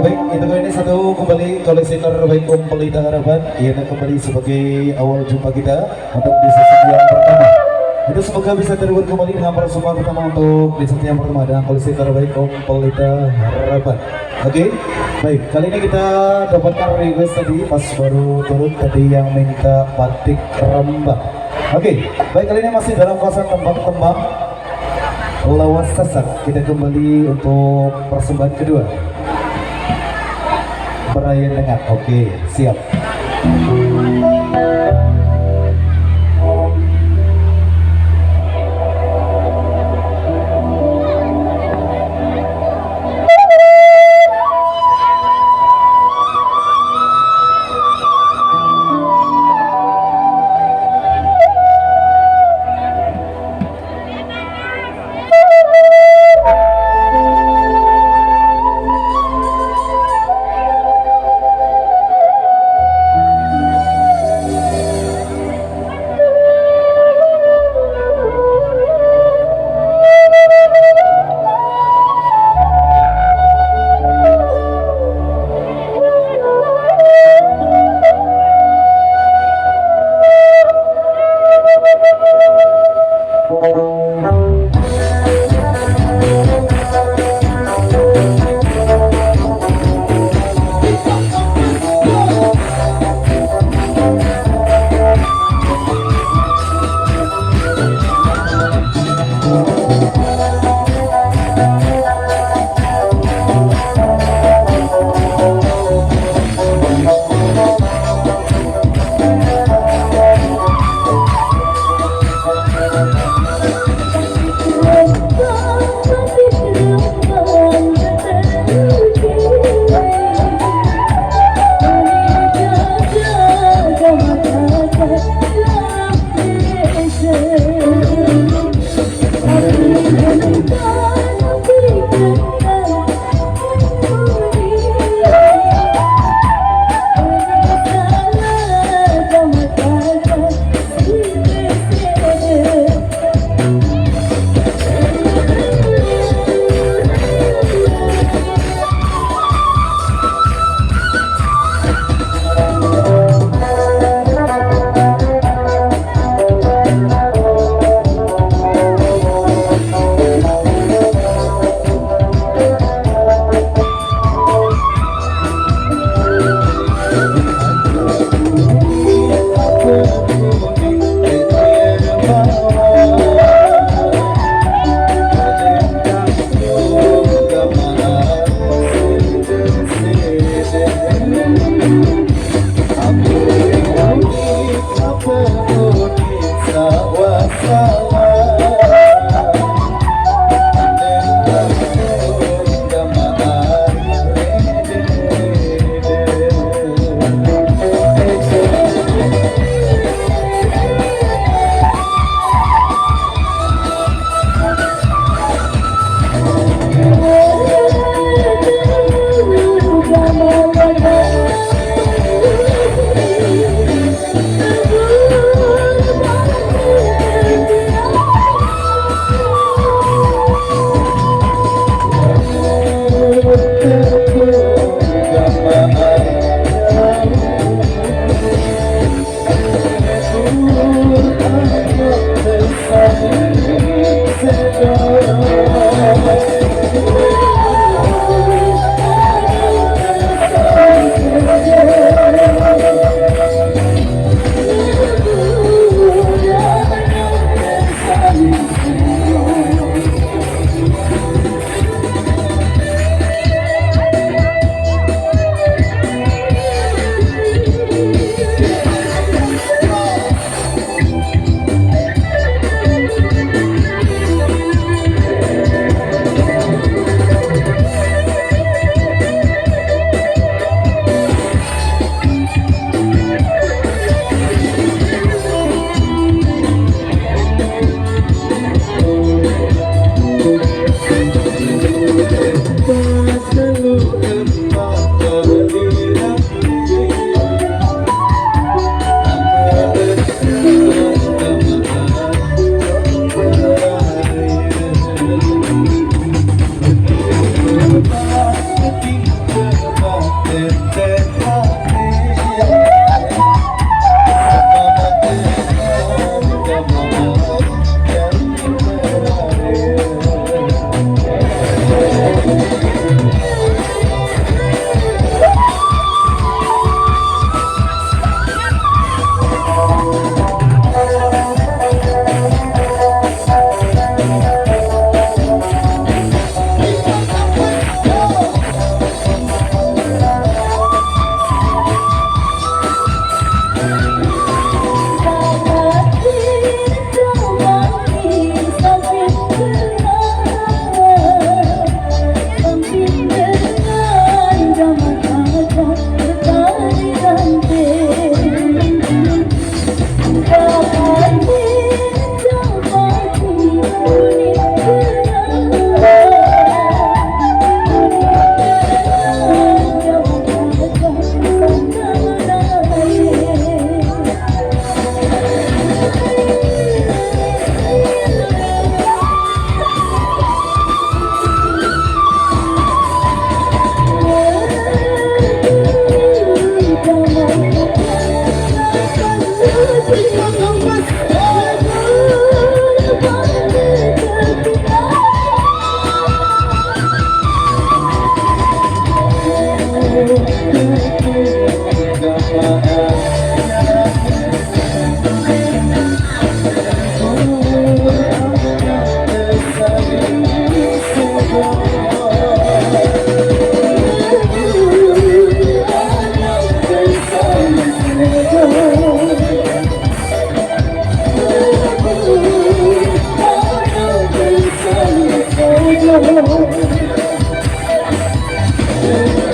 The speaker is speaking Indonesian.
baik, itu ini satu kembali koleksi terbaik Pelita Harapan. Ini kembali sebagai awal jumpa kita untuk di sesi yang pertama. Itu semoga bisa terhubung kembali dengan para semua pertama untuk di sesi yang pertama dengan koleksi terbaik Pelita Harapan. Oke, baik. Kali ini kita dapatkan request tadi pas baru turun tadi yang minta batik rembang. Oke, baik, kali ini masih dalam fase tembang-tembang lawas sesat. Kita kembali untuk persembahan kedua. Perayaan dengan oke, siap. Thank you.